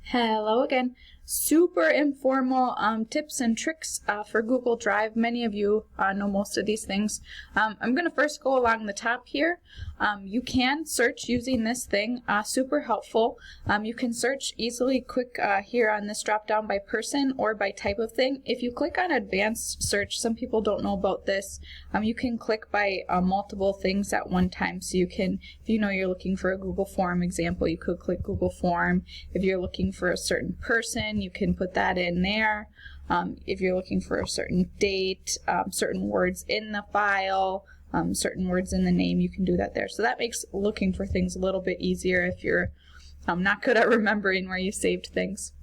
Hello again. Super informal tips and tricks for Google Drive. Many of you know most of these things. I'm going to first go along the top here. You can search using this thing, super helpful. You can search easily quick here on this drop down by person or by type of thing. If you click on advanced search, some people don't know about this, you can click by multiple things at one time. So you can, if you know you're looking for a Google form example, you could click Google form. If you're looking for a certain person, you can put that in there. If you're looking for a certain date, certain words in the file, certain words in the name, you can do that there. So that makes looking for things a little bit easier if you're not good at remembering where you saved things.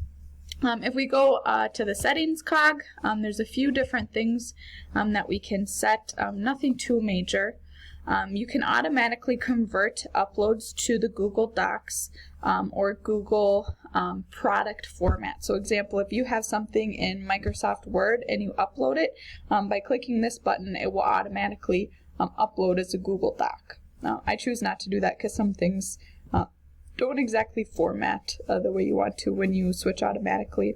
If we go to the settings cog, there's a few different things that we can set, nothing too major. You can automatically convert uploads to the Google Docs or Google product format. So example, if you have something in Microsoft Word and you upload it, by clicking this button, it will automatically upload as a Google Doc. Now, I choose not to do that because some things don't exactly format the way you want to when you switch automatically.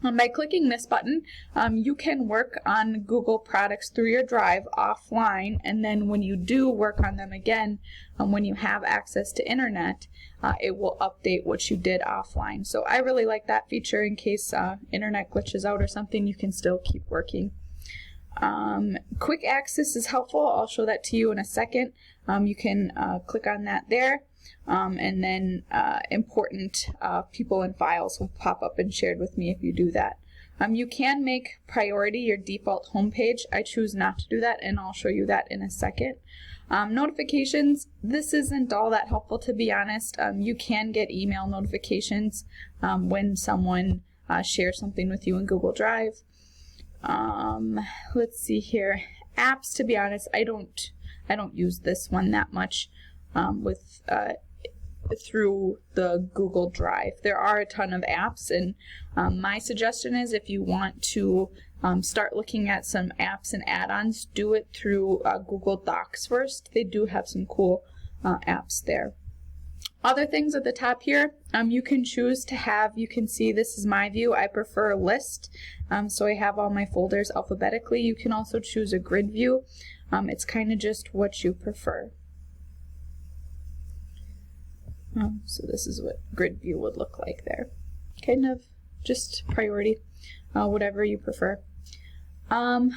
By clicking this button, you can work on Google products through your drive offline, and then when you do work on them again, when you have access to internet, it will update what you did offline. So I really like that feature in case internet glitches out or something, you can still keep working. Quick access is helpful. I'll show that to you in a second. You can click on that there. And then important people and files will pop up and shared with me if you do that. You can make priority your default homepage. I choose not to do that, and I'll show you that in a second. Notifications, this isn't all that helpful, to be honest. You can get email notifications when someone shares something with you in Google Drive. Let's see here. Apps, to be honest, I don't use this one that much through the Google Drive. There are a ton of apps, and my suggestion is if you want to start looking at some apps and add-ons, do it through Google Docs first. They do have some cool apps there. Other things at the top here, you can choose to have, you can see this is my view. I prefer a list, so I have all my folders alphabetically. You can also choose a grid view. It's kind of just what you prefer. So this is what grid view would look like there. Kind of just priority, whatever you prefer. On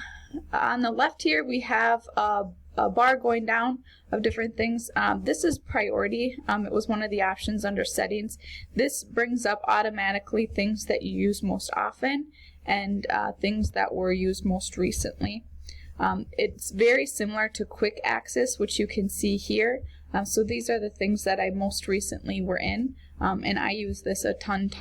the left here we have a bar going down of different things. This is priority. It was one of the options under settings. This brings up automatically things that you use most often and things that were used most recently. It's very similar to quick access, which you can see here. So these are the things that I most recently were in, and I use this a ton.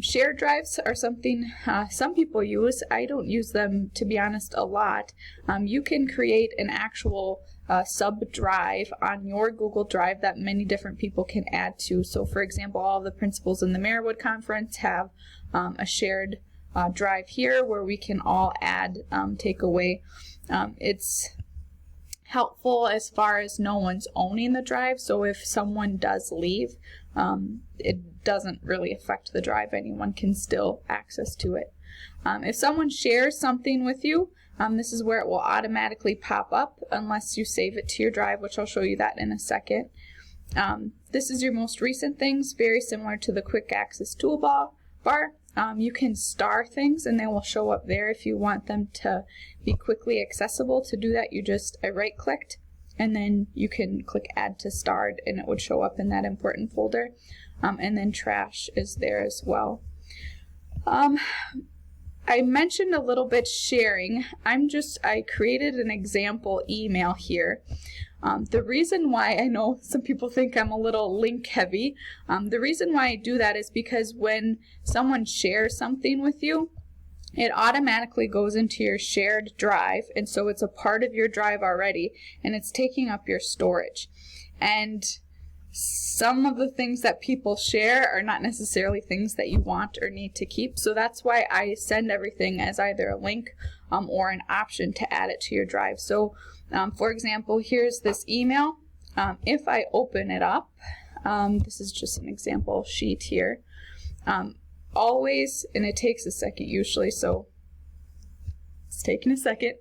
Shared drives are something some people use. I don't use them, to be honest, a lot. You can create an actual sub-drive on your Google Drive that many different people can add to. So for example, all of the principals in the Merriwood Conference have a shared drive here where we can all add, take away. It's helpful as far as no one's owning the drive, so if someone does leave, it doesn't really affect the drive. Anyone can still access to it. If someone shares something with you, this is where it will automatically pop up unless you save it to your drive, which I'll show you that in a second. This is your most recent things, very similar to the quick access toolbar. You can star things and they will show up there if you want them to be quickly accessible. To do that, I right clicked and then you can click add to starred and it would show up in that important folder. And then trash is there as well. I mentioned a little bit sharing. I created an example email here. The reason why, I know some people think I'm a little link heavy, the reason why I do that is because when someone shares something with you, it automatically goes into your shared drive, and so it's a part of your drive already, and it's taking up your storage. And some of the things that people share are not necessarily things that you want or need to keep, so that's why I send everything as either a link or an option to add it to your drive. So for example, here's this email. If I open it up, This is just an example sheet here. Always, and it takes a second usually, so it's taking a second.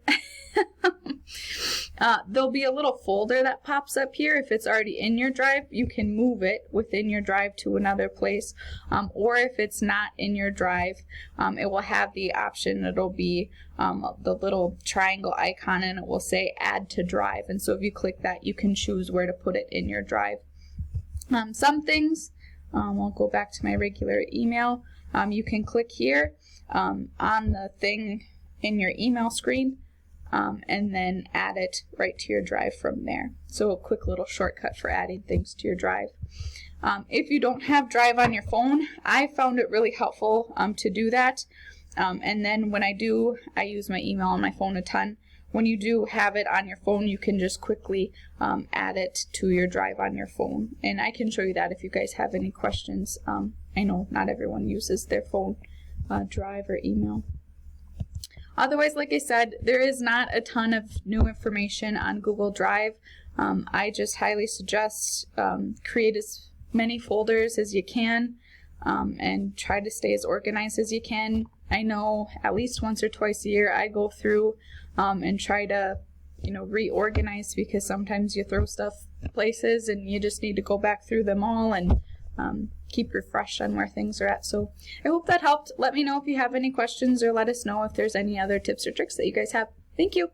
There'll be a little folder that pops up here. If it's already in your drive, you can move it within your drive to another place. Or if it's not in your drive, it will have the option. It'll be the little triangle icon, and it will say add to drive. And so if you click that, you can choose where to put it in your drive. Some things, I'll go back to my regular email. You can click here on the thing in your email screen, and then add it right to your drive from there. So a quick little shortcut for adding things to your drive. If you don't have Drive on your phone, I found it really helpful to do that. And then when I do, I use my email on my phone a ton. When you do have it on your phone, you can just quickly add it to your drive on your phone. And I can show you that if you guys have any questions. I know not everyone uses their phone drive or email. Otherwise, like I said, there is not a ton of new information on Google Drive. I just highly suggest create as many folders as you can and try to stay as organized as you can. I know at least once or twice a year I go through and try to reorganize, because sometimes you throw stuff places and you just need to go back through them all and keep refreshed on where things are at. So I hope that helped. Let me know if you have any questions, or let us know if there's any other tips or tricks that you guys have. Thank you.